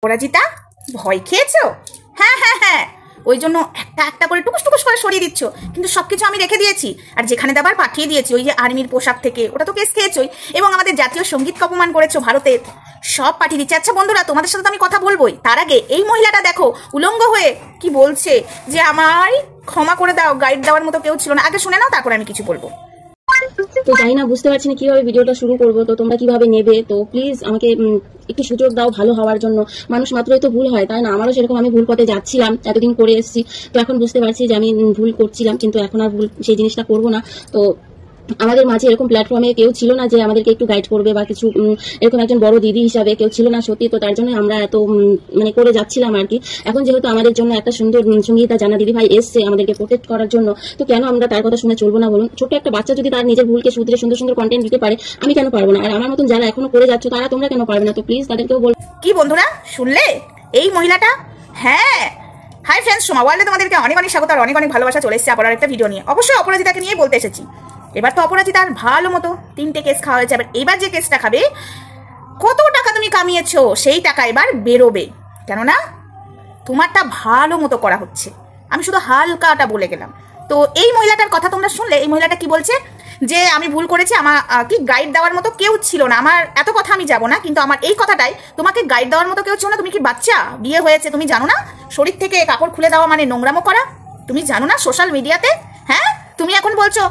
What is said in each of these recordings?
অপরাজিতা ভয় খেয়েছো? হ্যাঁ হ্যাঁ হ্যাঁ, ওই জন্য একটা একটা করে টুকুস টুকুস করে সরিয়ে দিচ্ছ, কিন্তু সবকিছু আমি রেখে দিয়েছি। আর যেখানে দেবার পাঠিয়ে দিয়েছি ওই যে আর্মির পোশাক থেকে, ওটা তো কেস খেয়েছোই, এবং আমাদের জাতীয় সঙ্গীতকে অপমান করেছো ভারতের, সব পাঠিয়ে দিচ্ছে। আচ্ছা বন্ধুরা, তোমাদের সাথে তো আমি কথা বলবোই, তার আগে এই মহিলাটা দেখো উলঙ্গ হয়ে কি বলছে, যে আমায় ক্ষমা করে দাও, গাইড দেওয়ার মতো কেউ ছিল না। আগে শুনে নাও, তারপরে আমি কিছু বলবো। তো জানি না, বুঝতে পারছি না কিভাবে ভিডিওটা শুরু করবো, তো তোমরা কিভাবে নেবে। তো প্লিজ আমাকে একটু সুযোগ দাও ভালো হওয়ার জন্য। মানুষ মাত্রই তো ভুল হয়, তাই না? আমারও সেরকম, আমি ভুল পথে যাচ্ছিলাম, এতদিন করে এসেছি, তো এখন বুঝতে পারছি যে আমি ভুল করছিলাম, কিন্তু এখন আর ভুল সেই জিনিসটা করবো না। তো আমাদের মাঝে এরকম প্ল্যাটফর্মে কেউ ছিল না যে আমাদেরকে একটু গাইড করবে বা কিছু, এরকম একজন বড় দিদি হিসাবে কেউ ছিল না সত্যি। তো তার জন্য আমরা এত মানে করে যাচ্ছিলাম আর কি। এখন যেহেতু আমাদের জন্য একটা সুন্দর সঙ্গীতা জানা দিদি ভাই এসছে আমাদেরকে প্রোটেক্ট করার জন্য, তো কেন আমরা তার কথা শুনে চলবো না বলুন? ছোট একটা বাচ্চা যদি তার নিজের ভুলকে শুধরে সুন্দর সুন্দর কন্টেন্ট দিতে পারে, আমি কেন পারবো না? আর আমার মতন যারা এখনো করে যাচ্ছ, তারা তোমরা কেন পারবে না? তো প্লিজ তাদেরকেও বল। কি বন্ধুরা শুনলে এই মহিলাটা? হ্যাঁ, হাই ফ্রেন্ডস, সোমা ওয়ার্ল্ডে তোমাদেরকে অনেক অনেক স্বাগত আর অনেক অনেক ভালোবাসা। চলে এসেছে আবার একটা ভিডিও নিয়ে। অবশ্যই অপরাজিতাকে নিয়ে বলতে এসেছি। এবার তো অপরাজিতার ভালো মতো 3টে কেস খাওয়া হয়েছে। এবার যে কেসটা খাবে, কত টাকা তুমি কামিয়েছো সেই টাকা এবার বেরোবে, কেননা তোমারটা ভালো মতো করা হচ্ছে। আমি শুধু হালকাটা বলে গেলাম। তো এই মহিলাটার কথা তোমরা শুনলে, এই মহিলাটা কি বলছে, যে আমি ভুল করেছি, আমার কি গাইড দেওয়ার মতো কেউ ছিল না। আমার এত কথা আমি যাব না, কিন্তু আমার এই কথাটাই, তোমাকে গাইড দেওয়ার মতো কেউ ছিল না। তুমি কি বাচ্চা, বিয়ে হয়েছে, তুমি জানো না শরীর থেকে কাপড় খুলে দেওয়া মানে নোংরামো করা? তুমি জানো না সোশ্যাল মিডিয়াতে? হ্যাঁ, তুমি এখন বলছো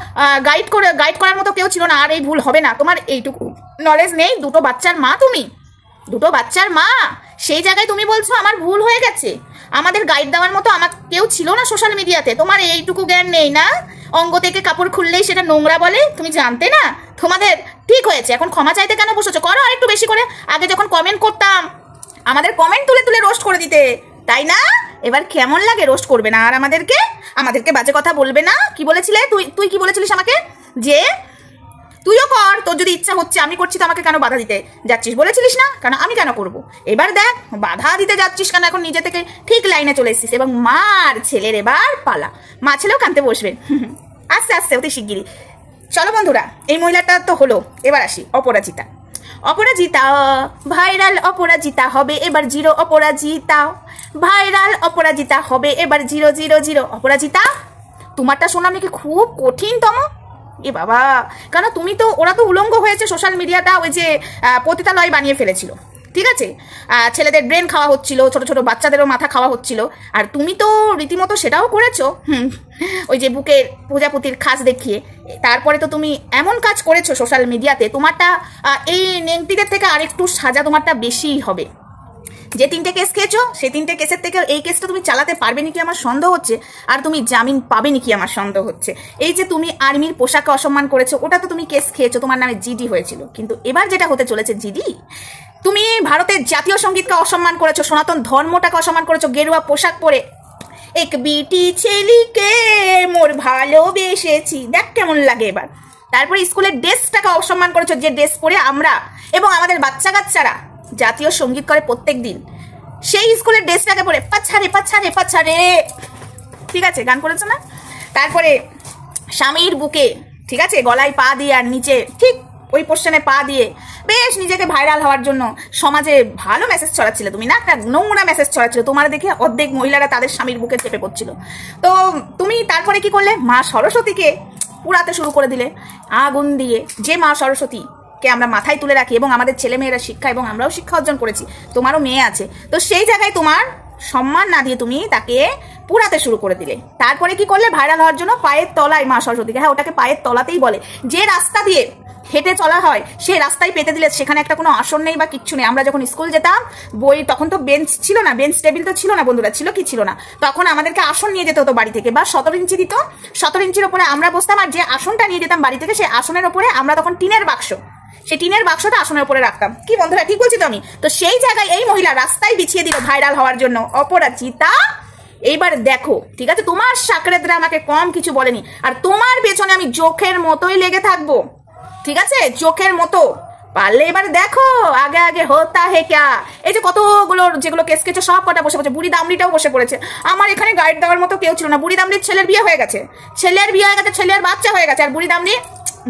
গাইড করার মতো কেউ ছিল না, আর এই ভুল হবে না। তোমার এইটুকু নলেজ নেই? দুটো বাচ্চার মা, তুমি দুটো বাচ্চার মা, সেই জায়গায় তুমি বলছো আমার ভুল হয়ে গেছে, আমাদের গাইড দেওয়ার মতো আমার কেউ ছিল না সোশ্যাল মিডিয়াতে। তোমার এইটুকু জ্ঞান নেই না? অঙ্গ থেকে কাপড় খুললেই সেটা নোংরা বলে, তুমি জানতে না? তোমাদের ঠিক হয়েছে, এখন ক্ষমা চাইতে কেন বসেছো? করো আর একটু বেশি করে। আগে যখন কমেন্ট করতাম, আমাদের কমেন্ট তুলে তুলে রোস্ট করে দিতে, তাই না? এবার কেমন লাগে? রোস্ট করবে না আর আমাদেরকে বাজে কথা বলবে না। কি বলেছিলে তুই কি বলেছিলিস আমাকে, যে তুইও কর, তোর যদি ইচ্ছা হচ্ছে, আমি করছি তো আমাকে কেন বাধা দিতে যাচ্ছিস বলেছিলিস না? কেন আমি কেন করব? এবার দেখ বাধা দিতে যাচ্ছিস কেন, এখন নিজে থেকে ঠিক লাইনে চলে এসেছিস। এবং মার ছেলের এবার পালা, মা ছেলেও কানতে বসবে আস্তে আস্তে, অতি শিগগিরই। চলো বন্ধুরা, এই মহিলাটা তো হলো, এবার আসি অপরাজিতা। অপরাজিতা ভাইরাল, অপরাজিতা হবে এবার 0 অপরাজিতা ভাইরাল, অপরাজিতা হবে এবার 000। অপরাজিতা, তোমারটা শোনা নাকি খুব কঠিনতম। এ বাবা, কারণ তুমি তো, ওরা তো উলঙ্গ হয়েছে, সোশ্যাল মিডিয়াটা ওই যে পতিতালয় বানিয়ে ফেলেছিল, ঠিক আছে? ছেলেদের ব্রেন খাওয়া হচ্ছিল, ছোট ছোট বাচ্চাদেরও মাথা খাওয়া হচ্ছিল, আর তুমি তো রীতিমতো সেটাও করেছো। ওই যে বুকের প্রজাপতির খাস দেখিয়ে, তারপরে তো তুমি এমন কাজ করেছো সোশ্যাল মিডিয়াতে, তোমারটা এই নেংটিদের থেকে আরেকটু সাজা তোমারটা বেশিই হবে। যে 3টে কেস খেয়েছো, সেই 3টে কেসের থেকে এই কেসটা তুমি চালাতে পারবে নাকি আমার সন্দেহ হচ্ছে, আর তুমি জামিন পাবে নাকি আমার সন্দেহ হচ্ছে। এই যে তুমি আর্মির পোশাকে অসম্মান করেছো, ওটা তো তুমি কেস খেয়েছো, তোমার নামে জিডি হয়েছিল, কিন্তু এবার যেটা হতে চলেছে জিডি, তুমি ভারতের জাতীয় সঙ্গীতকে অসম্মান করেছো, সনাতন ধর্মটাকে অসম্মান করেছো, গেরুয়া পোশাক পরে এক বিটি ছেলিকে মোর ভালোবেসেছি, দেখ কেমন লাগে এবার। তারপরে স্কুলের ড্রেসটাকে অসম্মান করেছো, যে ড্রেস পরে আমরা এবং আমাদের বাচ্চা কাচ্চারা জাতীয় সঙ্গীত করে প্রত্যেক দিন, সেই স্কুলের ড্রেসটাকে পরে পাছারে পাছারে পাছারে, ঠিক আছে, গান করেছো না? তারপরে স্বামীর বুকে, ঠিক আছে, গলায় পা দিয়ে আর নিচে ঠিক ওই পোস্টানে পা দিয়ে বেশ নিজেকে ভাইরাল হওয়ার জন্য সমাজে ভালো মেসেজ ছড়াচ্ছিল তুমি, না? একটা নোংরা মেসেজ ছড়াচ্ছিল। তোমার দেখে অর্ধেক মহিলারা তাদের স্বামীর বুকে চেপে পড়ছিল। তো তুমি তারপরে কি করলে? মা সরস্বতীকে পুরাতে শুরু করে দিলে আগুন দিয়ে। যে মা সরস্বতী কে আমরা মাথায় তুলে রাখি, এবং আমাদের ছেলেমেয়েরা শিক্ষা, এবং আমরাও শিক্ষা অর্জন করেছি, তোমারও মেয়ে আছে, তো সেই জায়গায় তোমার সম্মান না দিয়ে তুমি তাকে পুরাতে শুরু করে দিলে। তারপরে কি করলে? ভাইরাল হওয়ার জন্য পায়ের তলায় মা সরস্বতীকে, হ্যাঁ ওটাকে পায়ের তলাতেই বলে, যে রাস্তা দিয়ে হেঁটে চলা হয় সেই রাস্তায় পেতে দিলে, সেখানে একটা কোনো আসন নেই বা কিচ্ছু নেই। আমরা যখন স্কুল যেতাম, বই তখন তো বেঞ্চ ছিল না, বেঞ্চ টেবিল তো ছিল না বন্ধুরা, ছিল কি ছিল না, তখন আমাদেরকে আসন নিয়ে যেতে হতো বাড়ি থেকে, বা 17 ইঞ্চি দিত, 17 ইঞ্চির ওপরে আমরা বসতাম, আর যে আসনটা নিয়ে যেতাম বাড়ি থেকে, সেই আসনের ওপরে আমরা তখন টিনের বাক্স, সেই টিনের বাক্সটা আসনের উপরে রাখতাম। কি বন্ধুরা, ঠিক বলছি তো আমি? তো সেই জায়গায় এই মহিলা রাস্তায় বিছিয়ে দিল ভাইরাল হওয়ার জন্য। অপরাজিতা, এইবার দেখো, ঠিক আছে, তোমার সাকরেদরা আমাকে কম কিছু বলেনি, আর তোমার পেছনে আমি চোখের মতোই লেগে থাকবো, ঠিক আছে, চোখের মতো। পারলে এবার দেখো আগে আগে হতা হে ক্যা। এই যে কতগুলো যেগুলো কেস কেছো, সব কটা বসে পড়েছে, বুড়ি দামড়িটাও বসে পড়েছে। আমার এখানে গাইড দেওয়ার মতো কেউ ছিল না। বুড়ি দামড়ির ছেলের বিয়ে হয়ে গেছে, ছেলের বাচ্চা হয়ে গেছে, আর বুড়ি দামড়ি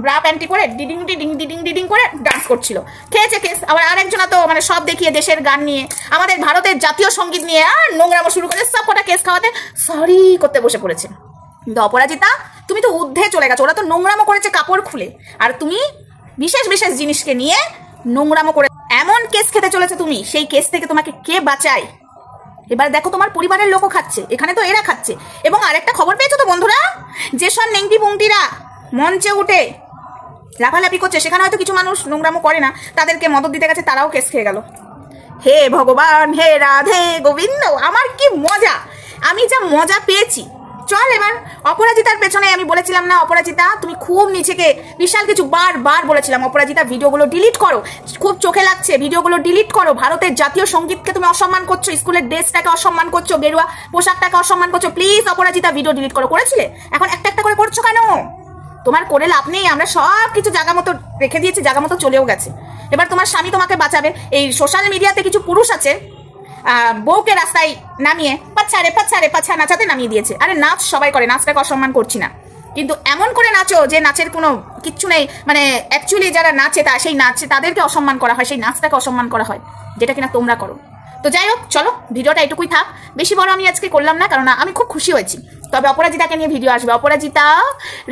ব্রা প্যান্টি করে ডিডিং ডিডিং ডিডিং ডিডিং করে ডান্স করছিল, খেয়েছে কেস। আবার আরেকজনা তো মানে সব দেখিয়ে দেশের গান নিয়ে, আমাদের ভারতের জাতীয় সঙ্গীত নিয়ে আর নোংরামো শুরু করে সব কটা কেস খাওয়াতে সরি করতে বসে পড়েছে। কিন্তু অপরাজিতা তুমি তো ঊর্ধ্বে চলে গেছো, ওরা তো নোংরামো করেছে কাপড় খুলে, আর তুমি বিশেষ বিশেষ জিনিসকে নিয়ে নোংরামো করে এমন কেস খেতে চলেছে তুমি, সেই কেস থেকে তোমাকে কে বাঁচায়? এবার দেখো তোমার পরিবারের লোকও খাচ্ছে, এখানে তো এরা খাচ্ছে। এবং আরেকটা খবর পেয়েছো তো বন্ধুরা, যেসব নেংটি পুংটিরা মঞ্চে উঠে লাফালাফি করছে, সেখানে হয়তো কিছু মানুষ নোংরামো করে না, তাদেরকে মদত দিতে গেছে, তারাও কেস খেয়ে গেল। হে ভগবান, হে রাধে গোবিন্দ, আমার কি মজা, আমি যা মজা পেয়েছি। চল এবার অপরাজিতার পেছনে, আমি বলেছিলাম না অপরাজিতা তুমি খুব নিজেকে বিশাল কিছু বারবার বলেছিলাম, অপরাজিতা ভিডিওগুলো ডিলিট করো, খুব চোখে লাগছে, ভিডিওগুলো ডিলিট করো। ভারতের জাতীয় সঙ্গীতকে তুমি অসম্মান করছো, স্কুলের ড্রেসটাকে অসম্মান করছো, গেরুয়া পোশাকটাকে অসম্মান করছো, প্লিজ অপরাজিতা ভিডিও ডিলিট করো। করেছিলে, এখন একটা একটা করে করছো কেন? তোমার করে লাভ নেই, আমরা সব কিছু জায়গা মতো রেখে দিয়েছি, জায়গা মতো চলেও গেছে। এবার তোমার স্বামী তোমাকে বাঁচাবে। এই সোশ্যাল মিডিয়াতে কিছু পুরুষ আছে বউকে রাস্তায় নামিয়ে পাচ্ছারে পাচ্ছারে পাচ্ছা নাচাতে নামিয়ে দিয়েছে। আরে নাচ সবাই করে, নাচটাকে অসম্মান করছি না, কিন্তু এমন করে নাচো যে নাচের কোনো কিচ্ছু নেই, মানে অ্যাকচুয়ালি যারা নাচে সেই নাচে তাদেরকে অসম্মান করা হয়, সেই নাচটাকে অসম্মান করা হয়, যেটা কিনা তোমরা করো। তো যাই হোক, চলো ভিডিওটা এটুকুই থাক, বেশি বড় আমি আজকে করলাম না, কারণ আমি খুব খুশি হয়েছি। তবে অপরাজিতাকে নিয়ে ভিডিও আসবে, অপরাজিতা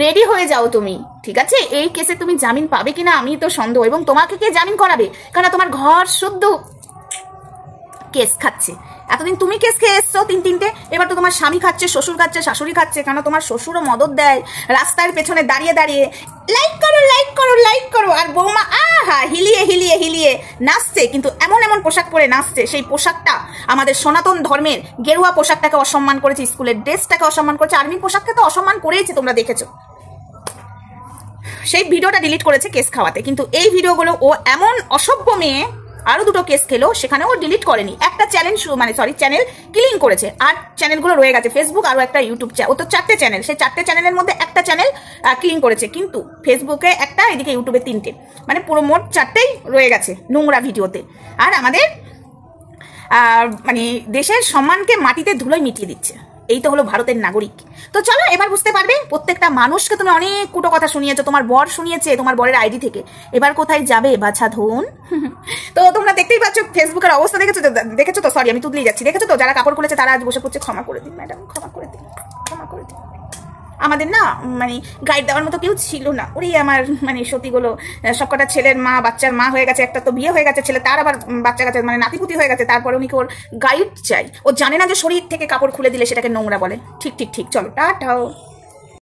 রেডি হয়ে যাও তুমি, ঠিক আছে? এই কেসে তুমি জামিন পাবে কিনা আমি তো সন্দেহ, এবং তোমাকে কে জামিন করাবে? কারণ তোমার ঘর শুদ্ধ কেস খাচ্ছে, এতদিন তুমি কেস খেয়ে এসছো তিনটে, এবার তো তোমার স্বামী খাচ্ছে, শ্বশুর খাচ্ছে, শাশুড়ি খাচ্ছে, কেন তোমার শ্বশুরও মদত দেয় রাস্তার পেছনে দাঁড়িয়ে দাঁড়িয়ে লাইক করো লাইক করো লাইক করো, আর বৌমা আহা হিলিয়ে হিলিয়ে হিলিয়ে নাচছে, কিন্তু এমন এমন পোশাক পরে নাচছে, সেই পোশাকটা আমাদের সনাতন ধর্মের গেরুয়া পোশাকটাকে অসম্মান করেছে, স্কুলের ড্রেসটাকে অসম্মান করেছে, আর্মি পোশাককে তো অসম্মান করেছে, তোমরা দেখেছো। সেই ভিডিওটা ডিলিট করেছে কেস খাওয়াতে, কিন্তু এই ভিডিওগুলো ও এমন অসভ্য মেয়ে আরো দুটো কেস খেলো, সেখানে ও ডিলিট করেনি, একটা চ্যানেল চ্যানেল ক্লিন করেছে, আর চ্যানেলগুলো রয়ে গেছে ফেসবুক আরো একটা ইউটিউব চ্যানেল, ও তো 4টে চ্যানেল, সেই 4টে চ্যানেলের মধ্যে একটা চ্যানেল ক্লিন করেছে, কিন্তু ফেসবুকে একটা, এদিকে ইউটিউবে 3টে, মানে পুরো মোট 4টেই রয়ে গেছে নোংরা ভিডিওতে। আর আমাদের মানে দেশের সম্মানকে মাটিতে ধুলোয় মিটিয়ে দিচ্ছে, এই তো হলো ভারতের নাগরিক। তো চলো এবার বুঝতে পারবে, প্রত্যেকটা মানুষকে তুমি অনেক কুটো কথা শুনিয়েছো, তোমার বর শুনিয়েছে তোমার বরের আইডি থেকে, এবার কোথায় যাবে বাছা ধন? তো তোমরা দেখতেই পাচ্ছ ফেসবুকের অবস্থা, দেখেছো তো, সরি আমি তুদলেই যাচ্ছি, দেখেছো তো যারা কাপড় খুলেছে তারা আজ বসে পড়ছে ক্ষমা করে দিন ম্যাডাম, ক্ষমা করে দিন, ক্ষমা করে দিন। আমাদের না মানে গাইড দেওয়ার মতো কেউ ছিল না, ওরই আমার মানে সতীগুলো সবকটা ছেলের মা, বাচ্চার মা হয়ে গেছে, একটা তো বিয়ে হয়ে গেছে ছেলে, তার আবার বাচ্চা কাছে মানে নাতিপুতি হয়ে গেছে, তারপরে উনি ওর গাইড চাই, ও জানে না যে শরীর থেকে কাপড় খুলে দিলে সেটাকে নোংরা বলে। ঠিক ঠিক ঠিক, চলো টাটাও।